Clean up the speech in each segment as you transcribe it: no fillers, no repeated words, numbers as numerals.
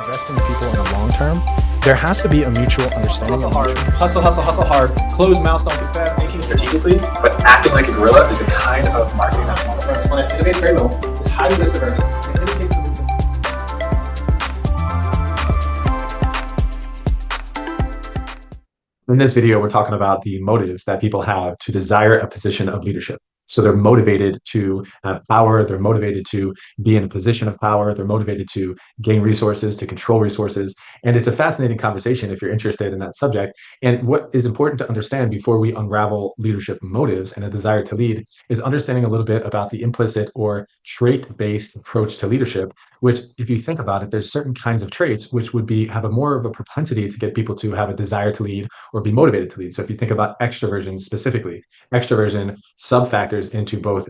invest in people in the long term, there has to be a mutual understanding. Hustle hard. Closed mouths don't get fed. Thinking strategically, but acting like a gorilla is the kind of marketing that's small. The planet innovates very little, is highly risk averse, and indicates In this video, we're talking about the motives that people have to desire a position of leadership. So they're motivated to have power, they're motivated to be in a position of power, they're motivated to gain resources, to control resources. And it's a fascinating conversation if you're interested in that subject. And what is important to understand before we unravel leadership motives and a desire to lead is understanding a little bit about the implicit or trait-based approach to leadership, which, if you think about it, there's certain kinds of traits which would have a more of a propensity to get people to have a desire to lead or be motivated to lead. So if you think about extroversion specifically, extroversion sub-factors into both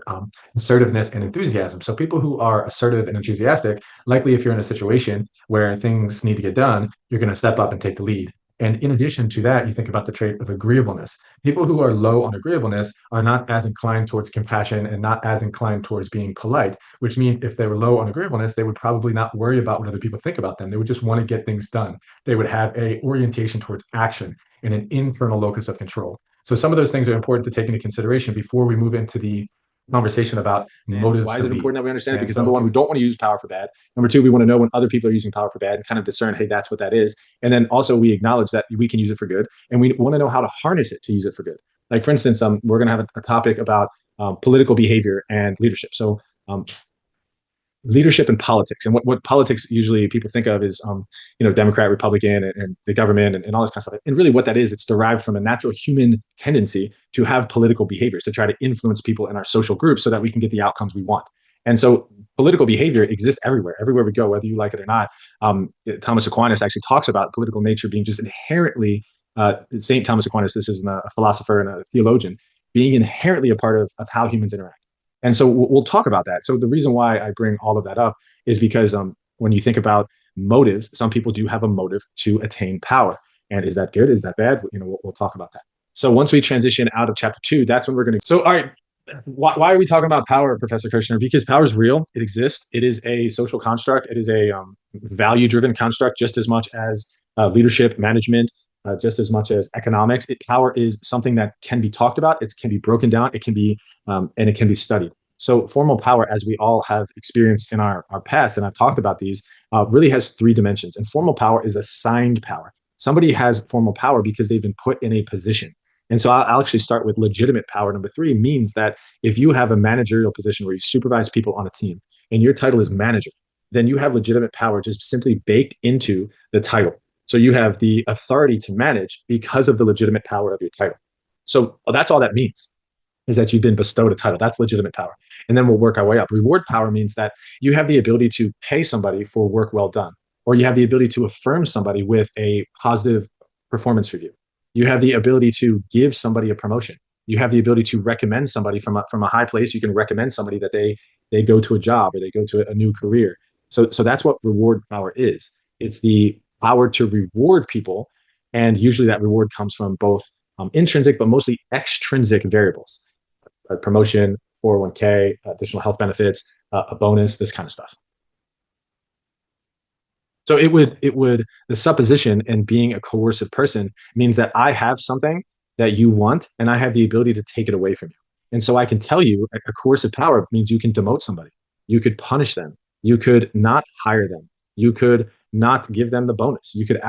assertiveness and enthusiasm. So people who are assertive and enthusiastic, likely if you're in a situation where things need to get done, you're going to step up and take the lead. And in addition to that, you think about the trait of agreeableness. People who are low on agreeableness are not as inclined towards compassion and not as inclined towards being polite, which means if they were low on agreeableness, they would probably not worry about what other people think about them. They would just want to get things done. They would have a orientation towards action and an internal locus of control. So some of those things are important to take into consideration before we move into the conversation about motives. Why is it important that we understand it? Because number one, we don't want to use power for bad. Number two, we want to know when other people are using power for bad and kind of discern, hey, that's what that is. And then also we acknowledge that we can use it for good, and we want to know how to harness it to use it for good. Like for instance, we're going to have a topic about political behavior and leadership. So leadership and politics, and what politics usually people think of is Democrat, Republican, and the government and all this kind of stuff. And really what that is, it's derived from a natural human tendency to have political behaviors, to try to influence people in our social groups so that we can get the outcomes we want. And so political behavior exists everywhere we go, whether you like it or not. Thomas Aquinas actually talks about political nature being just inherently, St. Thomas Aquinas, this is a philosopher and a theologian, being inherently a part of how humans interact. And so we'll talk about that. So the reason why I bring all of that up is because when you think about motives, some people do have a motive to attain power. And is that good? Is that bad? We'll talk about that. So once we transition out of chapter 2, that's when we're going to. So, all right, why are we talking about power, Professor Kershner? Because power is real. It exists. It is a social construct. It is a value-driven construct just as much as leadership, management, just as much as economics. Power is something that can be talked about. It can be broken down. It can be, and it can be studied. So formal power, as we all have experienced in our past, and I've talked about these, really has 3 dimensions. And formal power is assigned power. Somebody has formal power because they've been put in a position. And so I'll actually start with legitimate power. Number 3 means that if you have a managerial position where you supervise people on a team and your title is manager, then you have legitimate power just simply baked into the title. So you have the authority to manage because of the legitimate power of your title. So that's all that means, is that you've been bestowed a title. That's legitimate power. And then we'll work our way up. Reward power means that you have the ability to pay somebody for work well done, or you have the ability to affirm somebody with a positive performance review. You have the ability to give somebody a promotion. You have the ability to recommend somebody from a high place. You can recommend somebody that they go to a job or they go to a new career. So that's what reward power is. It's the power to reward people, and usually that reward comes from both intrinsic but mostly extrinsic variables: a promotion, 401k, additional health benefits, a bonus, this kind of stuff. So the supposition and being a coercive person means that I have something that you want and I have the ability to take it away from you. And so I can tell you a coercive power means you can demote somebody, you could punish them, you could not hire them, you could not give them the bonus. You could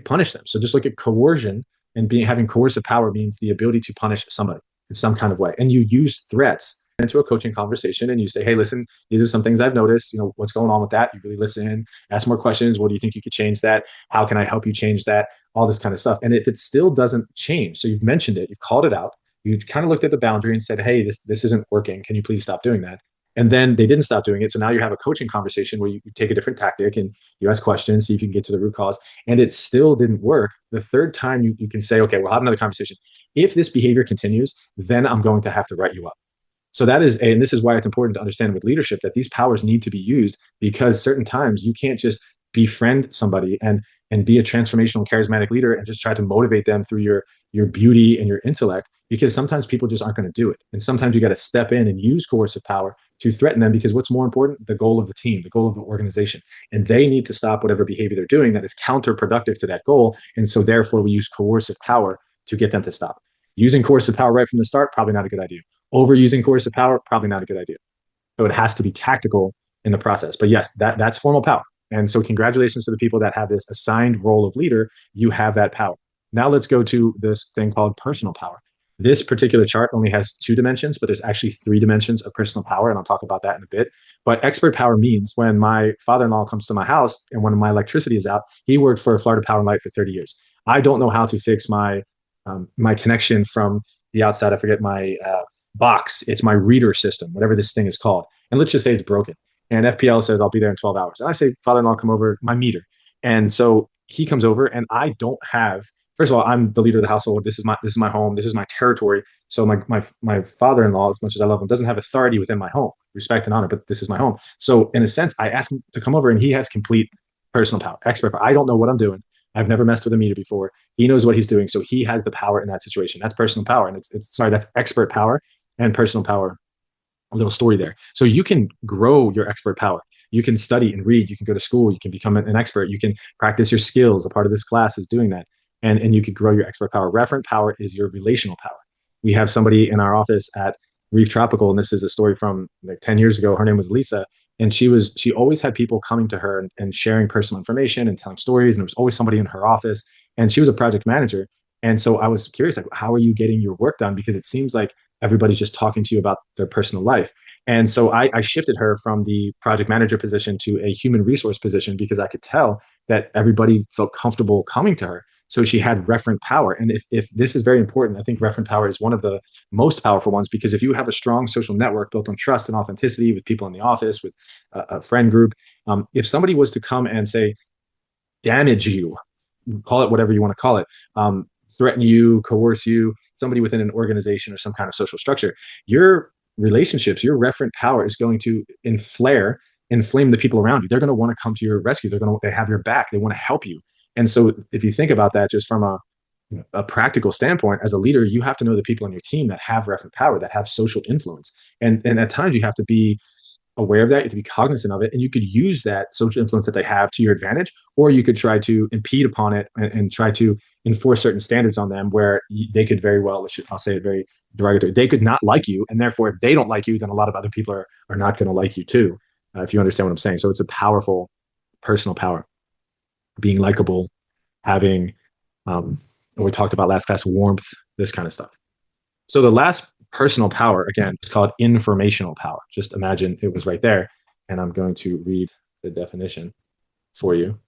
punish them. So just look at coercion, and having coercive power means the ability to punish somebody in some kind of way. And you use threats into a coaching conversation and you say, hey, listen, these are some things I've noticed, what's going on with that? You really listen, ask more questions. What do you think you could change that? How can I help you change that? All this kind of stuff. And if it still doesn't change, so you've mentioned it, you've called it out, you kind of looked at the boundary and said, hey, this isn't working. Can you please stop doing that? And then they didn't stop doing it. So now you have a coaching conversation where you take a different tactic and you ask questions, see if you can get to the root cause, and it still didn't work. The third time you can say, okay, we'll have another conversation. If this behavior continues, then I'm going to have to write you up. So and this is why it's important to understand with leadership that these powers need to be used, because certain times you can't just befriend somebody and be a transformational charismatic leader and just try to motivate them through your beauty and your intellect, because sometimes people just aren't going to do it. And sometimes you got to step in and use coercive power to threaten them, because what's more important? The goal of the team, the goal of the organization. And they need to stop whatever behavior they're doing that is counterproductive to that goal. And so therefore we use coercive power to get them to stop. Using coercive power right from the start, probably not a good idea. Overusing coercive power, probably not a good idea. So it has to be tactical in the process. But yes, that's formal power. And so congratulations to the people that have this assigned role of leader. You have that power. Now let's go to this thing called personal power. This particular chart only has 2 dimensions, but there's actually 3 dimensions of personal power, and I'll talk about that in a bit. But expert power means when my father-in-law comes to my house and when my electricity is out, he worked for Florida Power and Light for 30 years. I don't know how to fix my connection from the outside. I forget my box. It's my reader system, whatever this thing is called. And let's just say it's broken. And FPL says, I'll be there in 12 hours. And I say, father-in-law, come over, my meter. And so he comes over and I don't have, first of all, I'm the leader of the household. This is my home. This is my territory. So my father-in-law, as much as I love him, doesn't have authority within my home, respect and honor, but this is my home. So in a sense, I ask him to come over and he has complete personal power, expert power. I don't know what I'm doing. I've never messed with a meter before. He knows what he's doing. So he has the power in that situation. That's personal power. And that's expert power and personal power. A little story there. So you can grow your expert power. You can study and read. You can go to school. You can become an expert. You can practice your skills. A part of this class is doing that. And you could grow your expert power. Referent power is your relational power. We have somebody in our office at Reef Tropical, and this is a story from like 10 years ago. Her name was Lisa. And she always had people coming to her and sharing personal information and telling stories. And there was always somebody in her office. And she was a project manager. And so I was curious, like, how are you getting your work done? Because it seems like everybody's just talking to you about their personal life. And so I shifted her from the project manager position to a human resource position because I could tell that everybody felt comfortable coming to her. So she had referent power. And if this is very important, I think referent power is one of the most powerful ones, because if you have a strong social network built on trust and authenticity with people in the office, with a friend group, if somebody was to come and say, damage you, call it whatever you want to call it, threaten you, coerce you, somebody within an organization or some kind of social structure, your relationships, your referent power is going to inflame the people around you. They're going to want to come to your rescue. They have your back. They want to help you. And so if you think about that just from a practical standpoint, as a leader, you have to know the people on your team that have referent power, that have social influence. And at times you have to be aware of that, you have to be cognizant of it, and you could use that social influence that they have to your advantage, or you could try to impede upon it and try to enforce certain standards on them where they could very well, I'll say it very derogatory, they could not like you, and therefore if they don't like you, then a lot of other people are not going to like you too, if you understand what I'm saying. So it's a powerful personal power, being likable, having, what we talked about last class, warmth, this kind of stuff. So the last personal power, again, is called informational power. Just imagine it was right there. And I'm going to read the definition for you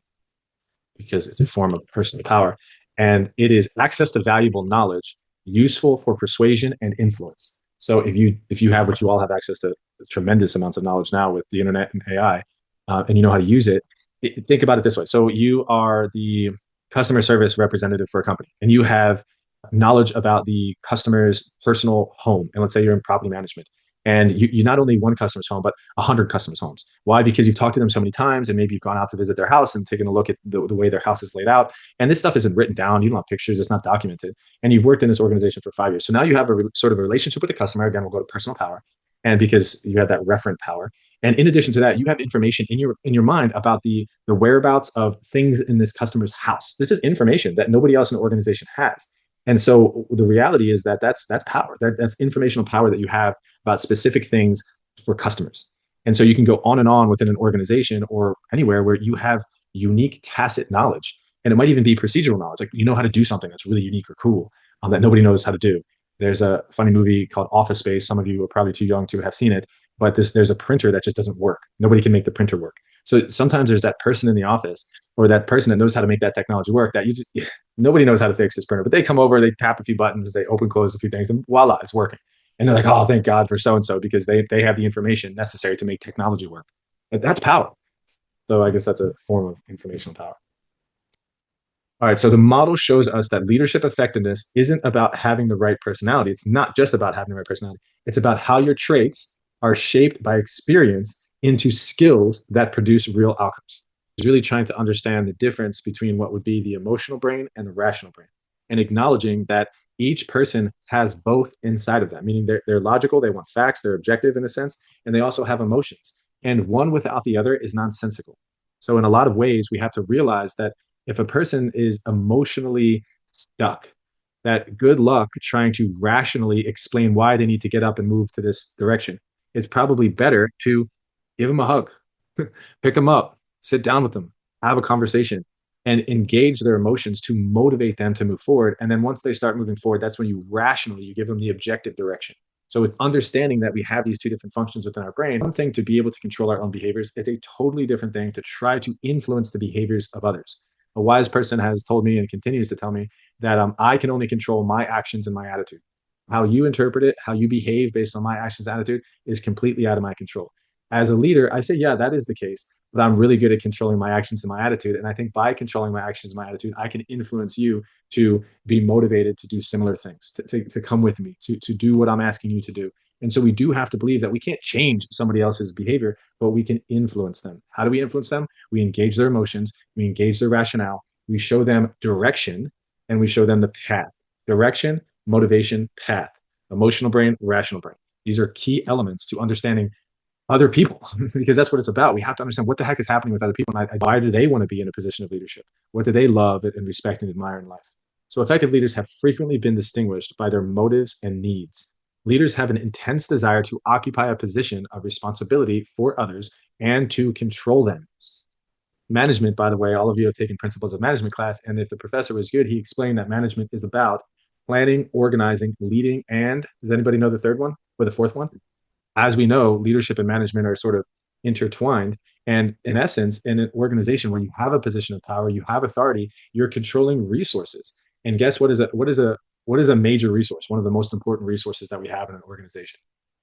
because it's a form of personal power. And it is access to valuable knowledge useful for persuasion and influence. So if you have what you all have access to, tremendous amounts of knowledge now with the internet and AI, and you know how to use it, think about it this way. So you are the customer service representative for a company, and you have knowledge about the customer's personal home. And let's say you're in property management, and you not only one customer's home, but 100 customers' homes. Why? Because you've talked to them so many times, and maybe you've gone out to visit their house and taken a look at the way their house is laid out. And this stuff isn't written down. You don't have pictures. It's not documented. And you've worked in this organization for 5 years. So now you have a sort of a relationship with the customer. Again, we'll go to personal power. And because you have that referent power. And in addition to that, you have information in your mind about the whereabouts of things in this customer's house. This is information that nobody else in the organization has. And so the reality is that's power. That's informational power that you have about specific things for customers. And so you can go on and on within an organization or anywhere where you have unique tacit knowledge. And it might even be procedural knowledge. Like, you know how to do something that's really unique or cool that nobody knows how to do. There's a funny movie called Office Space. Some of you are probably too young to have seen it, but there's a printer that just doesn't work. Nobody can make the printer work. So sometimes there's that person in the office or that person that knows how to make that technology work that nobody knows how to fix this printer, but they come over, they tap a few buttons, they open, close a few things, and voila, it's working. And they're like, oh, thank God for so-and-so, because they have the information necessary to make technology work. But that's power. So I guess that's a form of informational power. All right, so the model shows us that leadership effectiveness isn't about having the right personality. It's not just about having the right personality. It's about how your traits are shaped by experience into skills that produce real outcomes. It's really trying to understand the difference between what would be the emotional brain and the rational brain, and acknowledging that Each person has both inside of them, meaning they're logical, they want facts, they're objective in a sense, and they also have emotions. And one without the other is nonsensical. So, in a lot of ways, we have to realize that if a person is emotionally stuck, that good luck trying to rationally explain why they need to get up and move to this direction. It's probably better to give them a hug, pick them up, sit down with them, have a conversation, and engage their emotions to motivate them to move forward. And then once they start moving forward, that's when you give them the objective direction. So with understanding that we have these two different functions within our brain, one thing to be able to control our own behaviors, it's a totally different thing to try to influence the behaviors of others. A wise person has told me and continues to tell me that I can only control my actions and my attitude. How you interpret it, how you behave based on my actions, attitude is completely out of my control. As a leader, I say, yeah, that is the case, but I'm really good at controlling my actions and my attitude. And I think by controlling my actions and my attitude, I can influence you to be motivated to do similar things, to come with me, to do what I'm asking you to do. And so we do have to believe that we can't change somebody else's behavior, but we can influence them. How do we influence them? We engage their emotions, we engage their rationale, we show them direction, and we show them the path. Direction, motivation, path. Emotional brain, rational brain. These are key elements to understanding other people because that's what it's about. We have to understand what the heck is happening with other people and why do they want to be in a position of leadership? What do they love and respect and admire in life? So effective leaders have frequently been distinguished by their motives and needs. Leaders have an intense desire to occupy a position of responsibility for others and to control them. Management, by the way, all of you have taken principles of management class, and if the professor was good, he explained that management is about planning, organizing, leading, and does anybody know the third one or the fourth one? As we know, leadership and management are sort of intertwined. And in essence, in an organization where you have a position of power, you have authority, you're controlling resources. And guess what is a major resource? One of the most important resources that we have in an organization?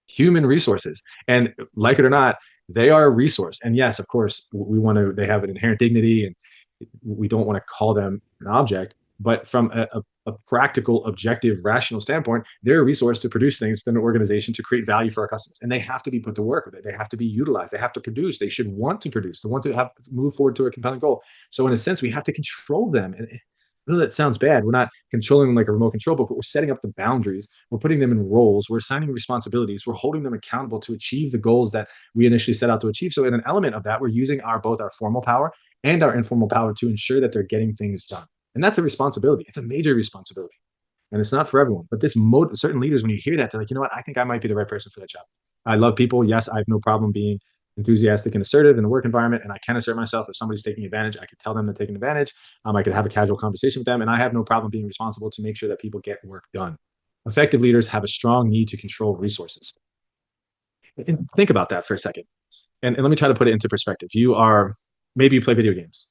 Human resources. And like it or not, they are a resource. And yes, of course, they have an inherent dignity and we don't want to call them an object, but from a practical, objective, rational standpoint, they're a resource to produce things within an organization to create value for our customers. And they have to be put to work with it. They have to be utilized. They have to produce. They should want to produce. They want to have move forward to a compelling goal. So in a sense, we have to control them. And I know that sounds bad. We're not controlling them like a remote control, but we're setting up the boundaries. We're putting them in roles. We're assigning responsibilities. We're holding them accountable to achieve the goals that we initially set out to achieve. So in an element of that, we're using both our formal power and our informal power to ensure that they're getting things done. And that's a responsibility. It's a major responsibility. And it's not for everyone. But certain leaders, when you hear that, they're like, you know what? I think I might be the right person for that job. I love people. Yes, I have no problem being enthusiastic and assertive in the work environment. And I can assert myself. If somebody's taking advantage, I could tell them they're taking advantage. I could have a casual conversation with them. And I have no problem being responsible to make sure that people get work done. Effective leaders have a strong need to control resources. And think about that for a second. And let me try to put it into perspective. Maybe you play video games.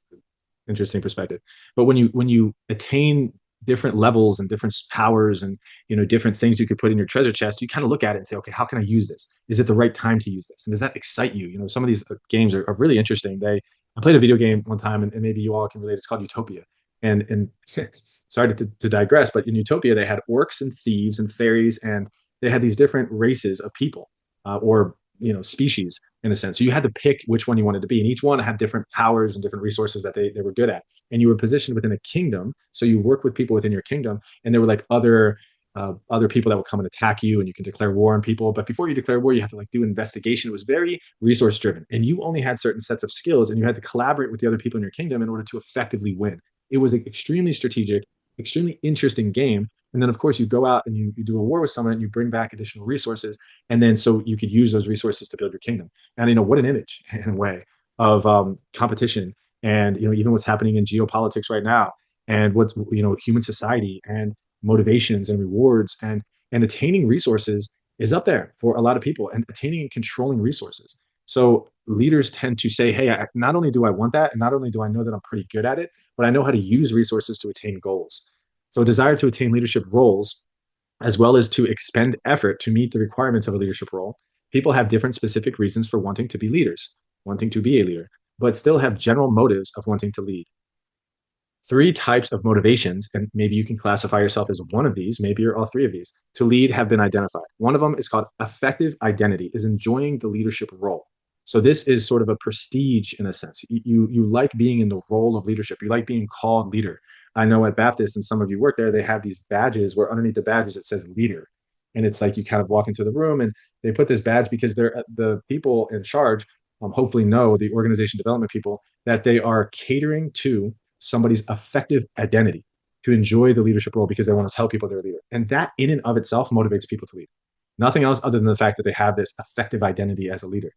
Interesting perspective. But when you attain different levels and different powers and different things you could put in your treasure chest, you kind of look at it and say, okay, how can I use this? Is it the right time to use this? And does that excite you? Some of these games are really interesting. I played a video game one time, and maybe you all can relate. It's called Utopia. And sorry to digress, but in Utopia they had orcs and thieves and fairies, and they had these different races of people or species in a sense. So you had to pick which one you wanted to be, and each one had different powers and different resources that they were good at. And you were positioned within a kingdom, so you worked with people within your kingdom, and there were like other people that would come and attack you, and you can declare war on people. But before you declare war, you have to do an investigation. It was very resource driven, and you only had certain sets of skills, and you had to collaborate with the other people in your kingdom in order to effectively win. It was an extremely strategic, extremely interesting game. And then, of course, you go out and you do a war with someone and you bring back additional resources. And then so you could use those resources to build your kingdom. And, what an image in a way of competition and, even what's happening in geopolitics right now and what's, human society and motivations and rewards and attaining resources is up there for a lot of people, and attaining and controlling resources. So leaders tend to say, hey, not only do I want that, and not only do I know that I'm pretty good at it, but I know how to use resources to attain goals. So a desire to attain leadership roles, as well as to expend effort to meet the requirements of a leadership role. People have different specific reasons for wanting to be leaders, wanting to be a leader, but still have general motives of wanting to lead. 3 types of motivations, and maybe you can classify yourself as one of these, maybe you're all 3 of these, to lead have been identified. One of them is called affective identity, is enjoying the leadership role. So this is sort of a prestige in a sense. You like being in the role of leadership. You like being called leader. I know at Baptist, and some of you work there, they have these badges where underneath the badges it says leader. And it's like you kind of walk into the room and they put this badge because they're the people in charge, hopefully know the organization development people, that they are catering to somebody's effective identity to enjoy the leadership role because they want to tell people they're a leader. And that in and of itself motivates people to lead. Nothing else other than the fact that they have this effective identity as a leader.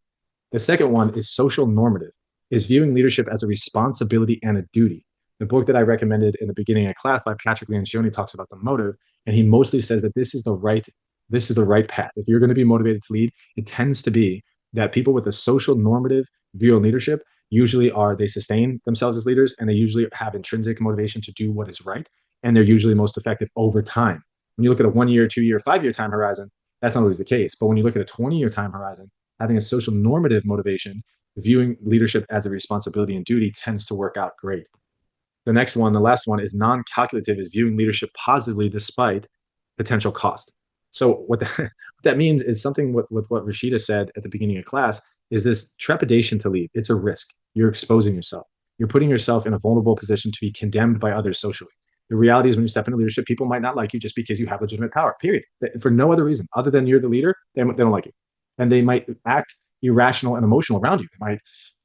The second one is social normative, is viewing leadership as a responsibility and a duty. The book that I recommended in the beginning of class by Patrick Lencioni talks about the motive, and he mostly says that this is the right path. If you're going to be motivated to lead, it tends to be that people with a social normative view of leadership usually they sustain themselves as leaders, and they usually have intrinsic motivation to do what is right, and they're usually most effective over time. When you look at a 1 year, 2 year, 5 year time horizon, that's not always the case. But when you look at a 20-year time horizon, having a social normative motivation, viewing leadership as a responsibility and duty tends to work out great. The next one, the last one, is non-calculative, is viewing leadership positively despite potential cost. So what that means is something with what Rashida said at the beginning of class is this trepidation to lead. It's a risk. You're exposing yourself. You're putting yourself in a vulnerable position to be condemned by others socially. The reality is when you step into leadership, people might not like you just because you have legitimate power, period. For no other reason other than you're the leader, they don't like you. And they might act irrational and emotional around you. They might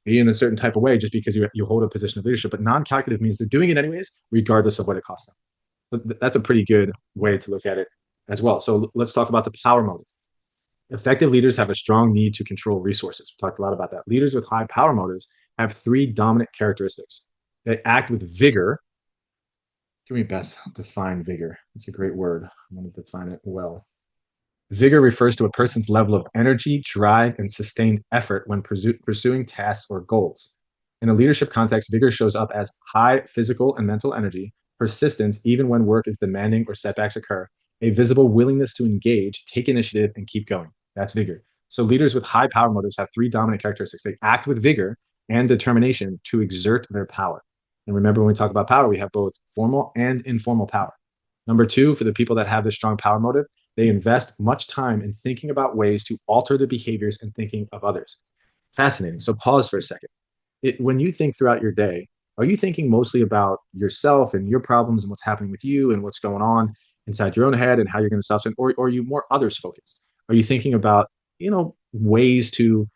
be in a certain type of way just because you hold a position of leadership. But non-calculative means they're doing it anyways, regardless of what it costs them. So that's a pretty good way to look at it as well. So let's talk about the power motive. Effective leaders have a strong need to control resources. We talked a lot about that. Leaders with high power motives have three dominant characteristics. They act with vigor. Can we best define vigor? It's a great word. I'm going to define it well. Vigor refers to a person's level of energy, drive, and sustained effort when pursuing tasks or goals. In a leadership context, vigor shows up as high physical and mental energy, persistence even when work is demanding or setbacks occur, a visible willingness to engage, take initiative, and keep going. That's vigor. So leaders with high power motives have three dominant characteristics. They act with vigor and determination to exert their power. And remember, when we talk about power, we have both formal and informal power. Number two, for the people that have this strong power motive, they invest much time in thinking about ways to alter the behaviors and thinking of others. Fascinating. So pause for a second. When you think throughout your day, are you thinking mostly about yourself and your problems and what's happening with you and what's going on inside your own head and how you're going to self-sustain, or are you more others focused? Are you thinking about, ways to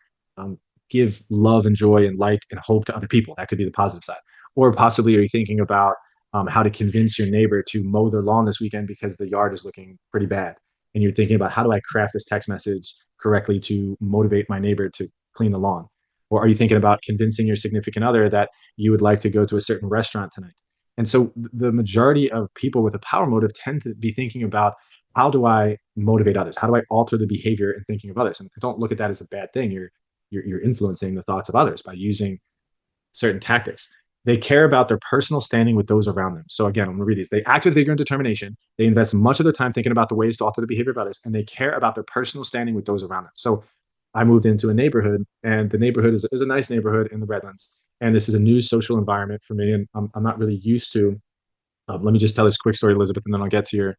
give love and joy and light and hope to other people? That could be the positive side. Or possibly are you thinking about how to convince your neighbor to mow their lawn this weekend because the yard is looking pretty bad? And you're thinking about, how do I craft this text message correctly to motivate my neighbor to clean the lawn? Or are you thinking about convincing your significant other that you would like to go to a certain restaurant tonight? And so the majority of people with a power motive tend to be thinking about, how do I motivate others? How do I alter the behavior and thinking of others? And don't look at that as a bad thing. You're influencing the thoughts of others by using certain tactics. They care about their personal standing with those around them. So again, I'm going to read these. They act with vigor and determination. They invest much of their time thinking about the ways to alter the behavior of others, and they care about their personal standing with those around them. So I moved into a neighborhood, and the neighborhood is a nice neighborhood in the Redlands. And this is a new social environment for me, and I'm not really used to. Let me just tell this quick story, Elizabeth, and then I'll get to your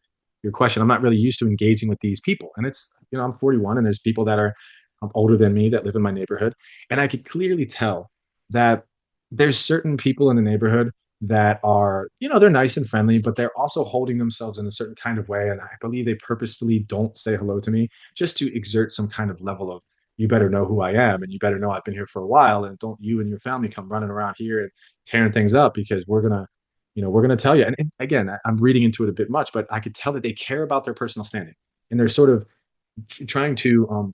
question. I'm not really used to engaging with these people, and it's I'm 41, and there's people that are older than me that live in my neighborhood, and I could clearly tell that there's certain people in the neighborhood that are, they're nice and friendly, but they're also holding themselves in a certain kind of way. And I believe they purposefully don't say hello to me just to exert some kind of level of, you better know who I am, and you better know I've been here for a while, and don't you and your family come running around here and tearing things up, because we're gonna tell you. And again, I'm reading into it a bit much, but I could tell that they care about their personal standing, and they're sort of trying to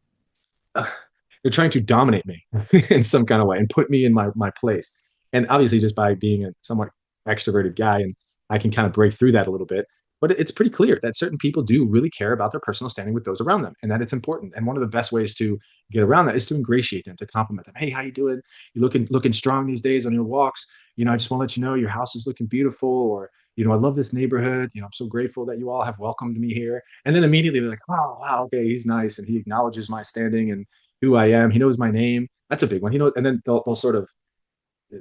they're trying to dominate me in some kind of way and put me in my place. And obviously, just by being a somewhat extroverted guy, and I can kind of break through that a little bit. But it's pretty clear that certain people do really care about their personal standing with those around them, and that it's important. And one of the best ways to get around that is to ingratiate them, to compliment them. Hey, how you doing? You looking strong these days on your walks. I just want to let you know your house is looking beautiful, or I love this neighborhood. I'm so grateful that you all have welcomed me here. And then immediately they're like, oh wow, okay, he's nice, and he acknowledges my standing and who I am. He knows my name. That's a big one. And then they'll sort of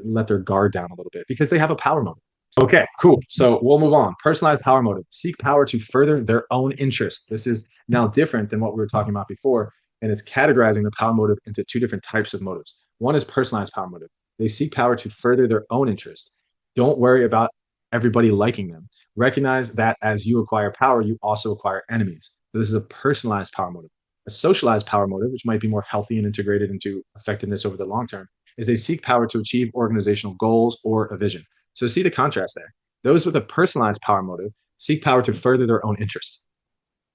let their guard down a little bit because they have a power motive. Okay, cool. So we'll move on. Personalized power motive. Seek power to further their own interest. This is now different than what we were talking about before, and it's categorizing the power motive into two different types of motives. One is personalized power motive. They seek power to further their own interest. Don't worry about everybody liking them. Recognize that as you acquire power, you also acquire enemies. So this is a personalized power motive. A socialized power motive, which might be more healthy and integrated into effectiveness over the long term, is they seek power to achieve organizational goals or a vision. So see the contrast there. Those with a personalized power motive seek power to further their own interests.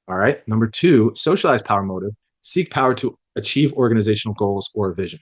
All right. Number two, socialized power motive, seek power to achieve organizational goals or vision.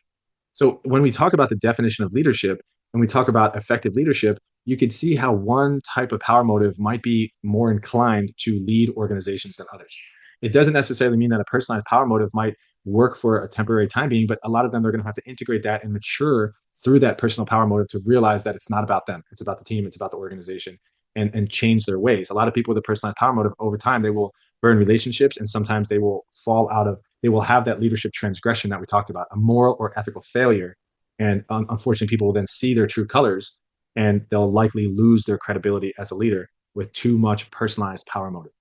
So when we talk about the definition of leadership and we talk about effective leadership, you could see how one type of power motive might be more inclined to lead organizations than others. It doesn't necessarily mean that a personalized power motive might work for a temporary time being, but a lot of them, they're going to have to integrate that and mature through that personal power motive to realize that it's not about them. It's about the team. It's about the organization, and change their ways. A lot of people with a personalized power motive over time, they will burn relationships, and sometimes they will fall out of, they will have that leadership transgression that we talked about, a moral or ethical failure. And unfortunately, people will then see their true colors, and they'll likely lose their credibility as a leader with too much personalized power motive.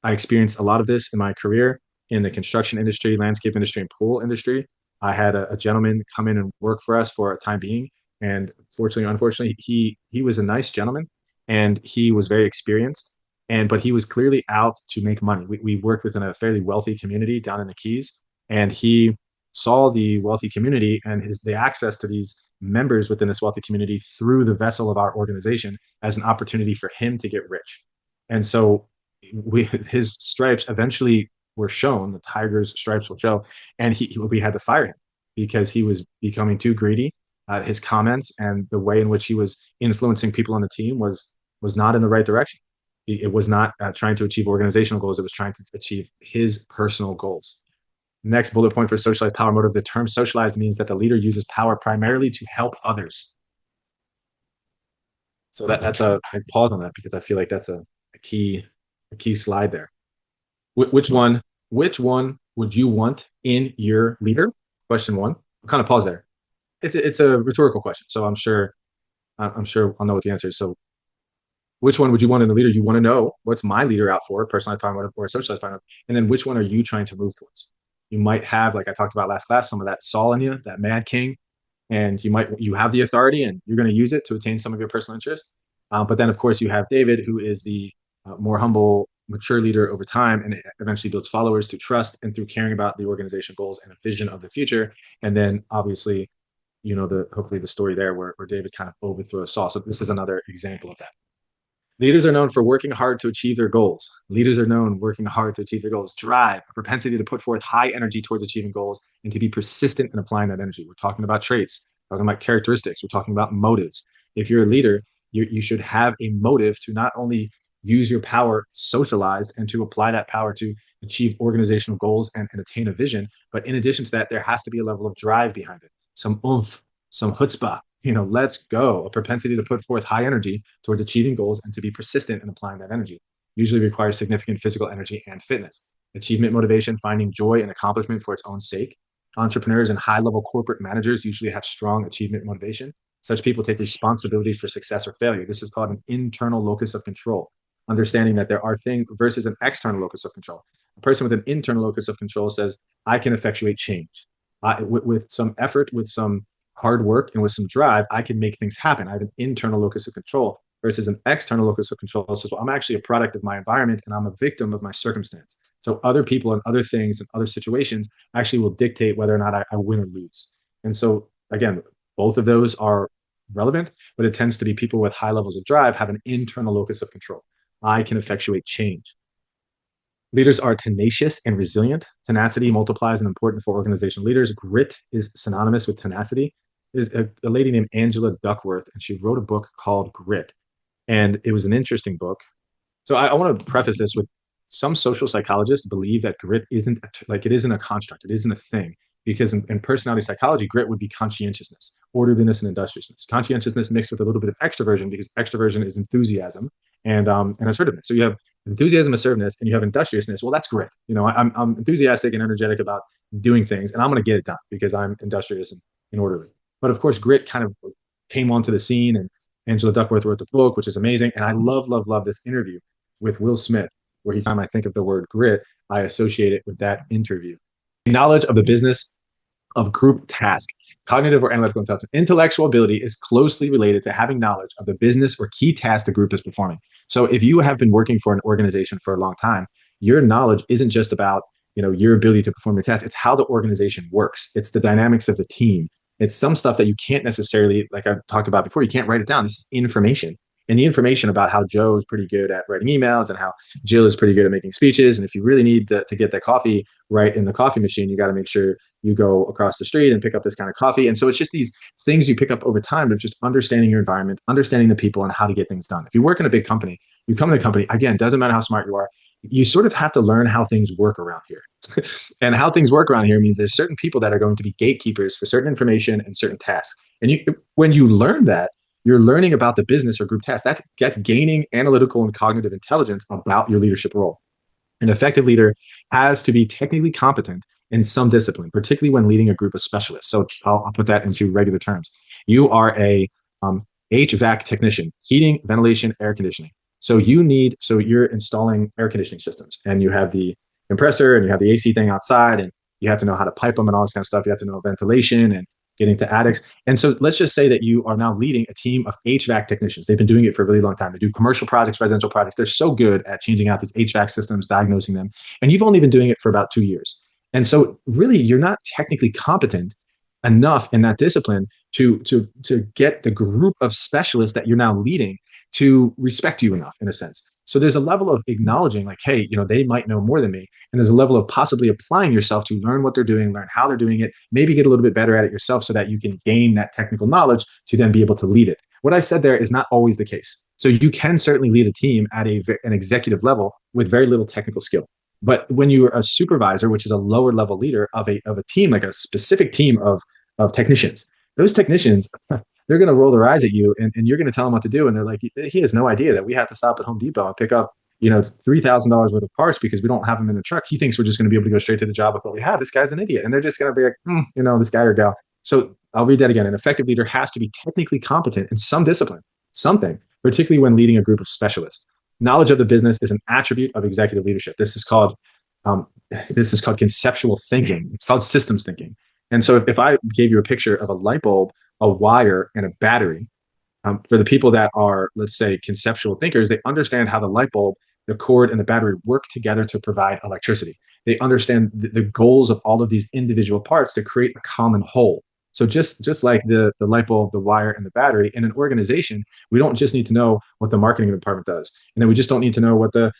I experienced a lot of this in my career in the construction industry, landscape industry, and pool industry. I had a gentleman come in and work for us for a time being, and fortunately, unfortunately, he was a nice gentleman, and he was very experienced, and but he was clearly out to make money. We worked within a fairly wealthy community down in the Keys, and he saw the wealthy community and the access to these members within this wealthy community through the vessel of our organization as an opportunity for him to get rich. And so his stripes eventually were shown, the tiger's stripes will show, and we had to fire him because he was becoming too greedy. His comments and the way in which he was influencing people on the team was not in the right direction. It was not trying to achieve organizational goals. It was trying to achieve his personal goals. Next bullet point for socialized power motive. The term socialized means that the leader uses power primarily to help others. So I pause on that because I feel like that's a key slide there. Which one would you want in your leader? Question one. I'll kind of pause there. It's a rhetorical question, so I'm sure I'll know what the answer is. So which one would you want in the leader? You want to know what's my leader out for, personalized power motive or socialized power motive, and then which one are you trying to move towards? You might have, like I talked about last class, some of that Saul in you, that mad king, and you have the authority and you're going to use it to attain some of your personal interests. But then, of course, you have David, who is the more humble, mature leader over time, and eventually builds followers through trust and through caring about the organization goals and a vision of the future. And then, obviously, hopefully the story there where David kind of overthrows Saul. So this is another example of that. Leaders are known for working hard to achieve their goals. Leaders are known working hard to achieve their goals. Drive, a propensity to put forth high energy towards achieving goals and to be persistent in applying that energy. We're talking about traits, talking about characteristics. We're talking about motives. If you're a leader, you should have a motive to not only use your power socialized and to apply that power to achieve organizational goals and attain a vision. But in addition to that, there has to be a level of drive behind it, some oomph, some chutzpah. Let's go. A propensity to put forth high energy towards achieving goals and to be persistent in applying that energy usually requires significant physical energy and fitness. Achievement motivation, finding joy and accomplishment for its own sake. Entrepreneurs and high-level corporate managers usually have strong achievement motivation. Such people take responsibility for success or failure. This is called an internal locus of control. Understanding that there are things versus an external locus of control. A person with an internal locus of control says, I can effectuate change. With some effort, with some hard work, and with some drive, I can make things happen. I have an internal locus of control versus an external locus of control that says, well, I'm actually a product of my environment and I'm a victim of my circumstance. So other people and other things and other situations actually will dictate whether or not I win or lose. And so again, both of those are relevant, but it tends to be people with high levels of drive have an internal locus of control. I can effectuate change. Leaders are tenacious and resilient. Tenacity multiplies and important for organizational leaders. Grit is synonymous with tenacity. There's a lady named Angela Duckworth, and she wrote a book called Grit. And it was an interesting book. So I want to preface this with some social psychologists believe that grit isn't a construct. It isn't a thing. Because in personality psychology, grit would be conscientiousness, orderliness, and industriousness. Conscientiousness mixed with a little bit of extroversion, because extroversion is enthusiasm and assertiveness. So you have enthusiasm, assertiveness, and you have industriousness. Well, that's grit. I'm enthusiastic and energetic about doing things, and I'm going to get it done because I'm industrious and orderly. But of course, grit kind of came onto the scene, and Angela Duckworth wrote the book, which is amazing. And I love this interview with Will Smith, where anytime I think of the word grit, I associate it with that interview. Knowledge of the business of group task. Cognitive or analytical intelligence. Intellectual ability is closely related to having knowledge of the business or key task the group is performing. So if you have been working for an organization for a long time, your knowledge isn't just about your ability to perform your task. It's how the organization works. It's the dynamics of the team. It's some stuff that you can't necessarily, like I've talked about before, you can't write it down. This is information. And the information about how Joe is pretty good at writing emails and how Jill is pretty good at making speeches. And if you really need to get that coffee right in the coffee machine, you got to make sure you go across the street and pick up this kind of coffee. And so it's just these things you pick up over time of just understanding your environment, understanding the people, and how to get things done. If you work in a big company, you come in a company, again, doesn't matter how smart you are, you sort of have to learn how things work around here. And how things work around here means there's certain people that are going to be gatekeepers for certain information and certain tasks. And when you learn that, you're learning about the business or group task. That's gaining analytical and cognitive intelligence about your leadership role. An effective leader has to be technically competent in some discipline, particularly when leading a group of specialists. So I'll put that into regular terms. You are a HVAC technician, heating, ventilation, air conditioning. So you're installing air conditioning systems, and you have the compressor and you have the AC thing outside, and you have to know how to pipe them and all this kind of stuff. You have to know ventilation and getting to attics. And so let's just say that you are now leading a team of HVAC technicians. They've been doing it for a really long time. They do commercial projects, residential projects. They're so good at changing out these HVAC systems, diagnosing them. And you've only been doing it for about 2 years. And so really, you're not technically competent enough in that discipline to get the group of specialists that you're now leading to respect you enough, in a sense. So there's a level of acknowledging, like, hey, they might know more than me. And there's a level of possibly applying yourself to learn what they're doing, learn how they're doing it, maybe get a little bit better at it yourself so that you can gain that technical knowledge to then be able to lead it. What I said there is not always the case. So you can certainly lead a team at an executive level with very little technical skill. But when you're a supervisor, which is a lower level leader of a team, like a specific team of technicians, those technicians, they're going to roll their eyes at you, and you're going to tell them what to do. And they're like, he has no idea that we have to stop at Home Depot and pick up, $3,000 worth of parts because we don't have them in the truck. He thinks we're just going to be able to go straight to the job with what we have. This guy's an idiot. And they're just going to be like, this guy or gal. So I'll read that again. An effective leader has to be technically competent in some discipline, something, particularly when leading a group of specialists. Knowledge of the business is an attribute of executive leadership. This is called conceptual thinking. It's called systems thinking. And so if I gave you a picture of a light bulb, a wire, and a battery, for the people that are, let's say, conceptual thinkers, they understand how the light bulb, the cord, and the battery work together to provide electricity. They understand the goals of all of these individual parts to create a common whole. So just like the light bulb, the wire, and the battery, in an organization, we don't just need to know what the marketing department does. And then we just don't need to know what the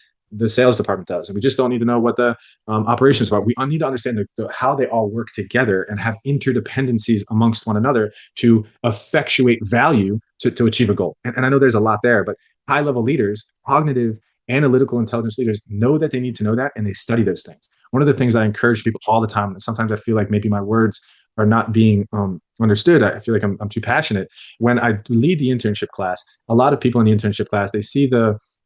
sales department does. And we just don't need to know what the operations are. We need to understand how they all work together and have interdependencies amongst one another to effectuate value to achieve a goal. And I know there's a lot there, but high-level leaders, cognitive, analytical intelligence leaders know that they need to know that, and they study those things. One of the things I encourage people all the time, and sometimes I feel like maybe my words are not being understood. I feel like I'm too passionate. When I lead the internship class, a lot of people in the internship class, they see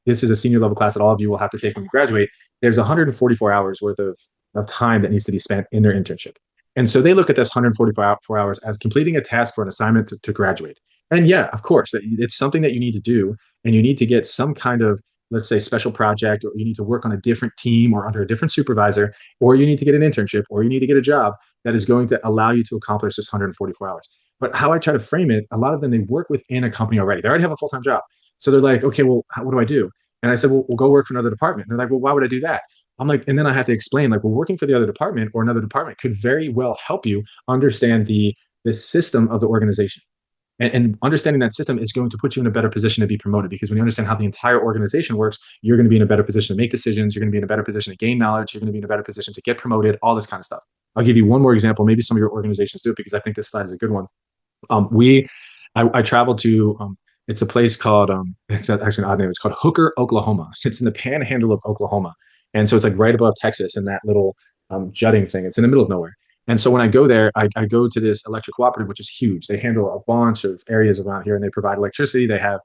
this is a senior level class that all of you will have to take when you graduate. There's 144 hours worth of time that needs to be spent in their internship. And so they look at this 144 hours as completing a task for an assignment to graduate. And yeah, of course, it's something that you need to do, and you need to get some kind of, let's say, special project, or you need to work on a different team or under a different supervisor, or you need to get an internship, or you need to get a job that is going to allow you to accomplish this 144 hours. But how I try to frame it, a lot of them, they work within a company already. They already have a full-time job. So they're like, okay, well, what do I do? And I said, well, we'll go work for another department. And they're like, well, why would I do that? I'm like, and then I have to explain, like, well, working for the other department or another department could very well help you understand the system of the organization. And understanding that system is going to put you in a better position to be promoted, because when you understand how the entire organization works, you're going to be in a better position to make decisions. You're going to be in a better position to gain knowledge. You're going to be in a better position to get promoted, all this kind of stuff. I'll give you one more example. Maybe some of your organizations do it, because I think this slide is a good one. I traveled to, it's a place called, it's actually an odd name. It's called Hooker, Oklahoma. It's in the panhandle of Oklahoma. And so it's like right above Texas in that little jutting thing. It's in the middle of nowhere. And so when I go there, I go to this electric cooperative, which is huge. They handle a bunch of areas around here, and they provide electricity. They have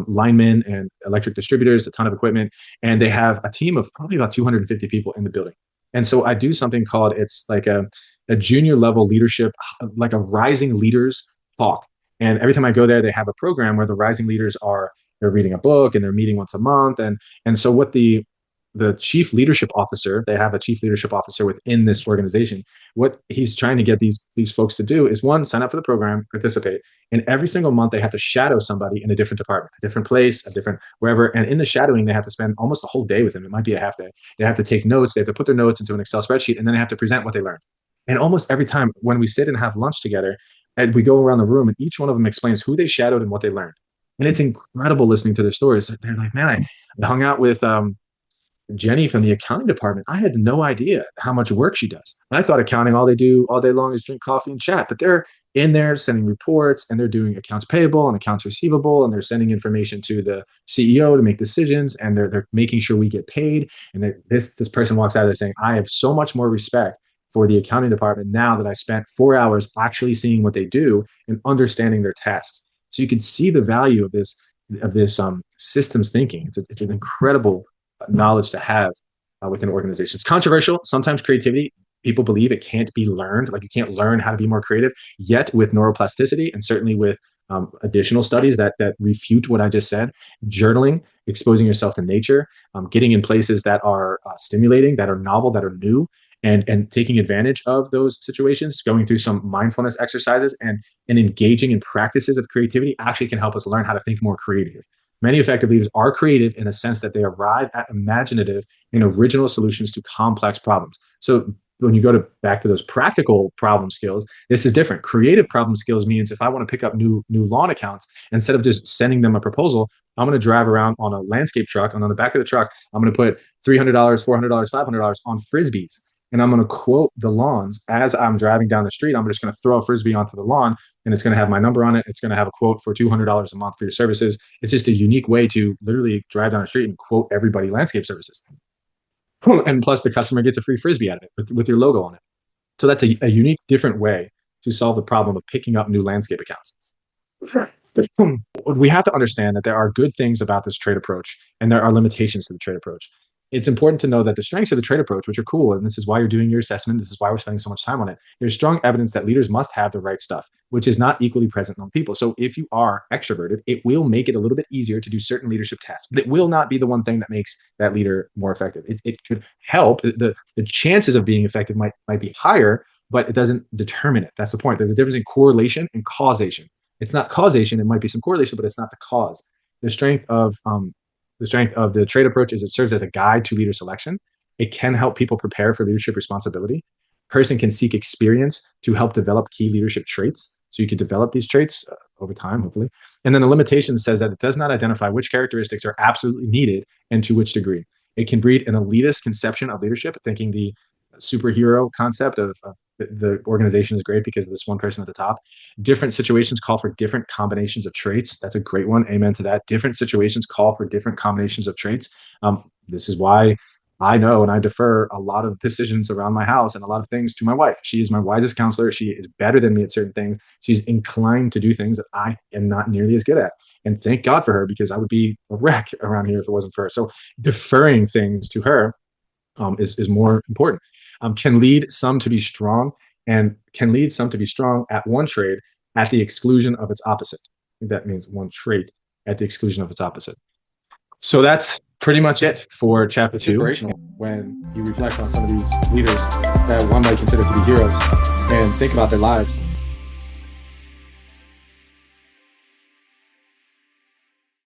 linemen and electric distributors, a ton of equipment, and they have a team of probably about 250 people in the building. And so I do something called, it's like a junior level leadership, like a rising leaders talk. And every time I go there, they have a program where the rising leaders they're reading a book and they're meeting once a month. And so what the the chief leadership officer, they have a chief leadership officer within this organization. What he's trying to get these folks to do is, one, sign up for the program, participate, and every single month they have to shadow somebody in a different department, a different place, a different wherever. And in the shadowing, they have to spend almost a whole day with them. It might be a half day. They have to take notes. They have to put their notes into an Excel spreadsheet, and then they have to present what they learned. And almost every time when we sit and have lunch together, and we go around the room, and each one of them explains who they shadowed and what they learned. And it's incredible listening to their stories. They're like, man, I hung out with Jenny from the accounting department. I had no idea how much work she does. I thought accounting, all they do all day long is drink coffee and chat, but they're in there sending reports, and they're doing accounts payable and accounts receivable, and they're sending information to the CEO to make decisions, and they're making sure we get paid. And this person walks out of there saying, I have so much more respect for the accounting department now that I spent 4 hours actually seeing what they do and understanding their tasks. So you can see the value of this systems thinking. It's an incredible knowledge to have within organizations. Controversial, sometimes creativity. People believe it can't be learned. Like, you can't learn how to be more creative. Yet with neuroplasticity, and certainly with additional studies that refute what I just said, journaling, exposing yourself to nature, getting in places that are stimulating, that are novel, that are new, and taking advantage of those situations, going through some mindfulness exercises and engaging in practices of creativity actually can help us learn how to think more creative. Many effective leaders are creative in the sense that they arrive at imaginative and original solutions to complex problems. So when you go back to those practical problem skills, this is different. Creative problem skills means if I want to pick up new lawn accounts, instead of just sending them a proposal, I'm going to drive around on a landscape truck, and on the back of the truck, I'm going to put $300, $400, $500 on Frisbees. And I'm going to quote the lawns as I'm driving down the street. I'm just going to throw a Frisbee onto the lawn, and it's going to have my number on it. It's going to have a quote for $200 a month for your services. It's just a unique way to literally drive down the street and quote everybody landscape services. And plus the customer gets a free Frisbee out of it with your logo on it. So that's a unique, different way to solve the problem of picking up new landscape accounts. We have to understand that there are good things about this trade approach, and there are limitations to the trade approach. It's important to know that the strengths of the trade approach, which are cool, and this is why you're doing your assessment, this is why we're spending so much time on it, there's strong evidence that leaders must have the right stuff, which is not equally present on people. So if you are extroverted, it will make it a little bit easier to do certain leadership tasks, but it will not be the one thing that makes that leader more effective. It could help. The chances of being effective might be higher, but it doesn't determine it. That's the point. There's a difference in correlation and causation. It's not causation. It might be some correlation, but it's not the cause. The strength of the trade approach is it serves as a guide to leader selection. It can help people prepare for leadership responsibility. A person can seek experience to help develop key leadership traits. So you can develop these traits over time, hopefully. And then the limitation says that it does not identify which characteristics are absolutely needed and to which degree. It can breed an elitist conception of leadership, thinking the superhero concept of the organization is great because of this one person at the top. Different situations call for different combinations of traits. That's a great one. Amen to that. Different situations call for different combinations of traits. This is why I know and I defer a lot of decisions around my house and a lot of things to my wife. She is my wisest counselor. She is better than me at certain things. She's inclined to do things that I am not nearly as good at. And thank God for her, because I would be a wreck around here if it wasn't for her. So deferring things to her is more important. Can lead some to be strong at one trade at the exclusion of its opposite. I think that means one trait at the exclusion of its opposite. So that's pretty much it for chapter 2. Inspirational when you reflect on some of these leaders that one might consider to be heroes and think about their lives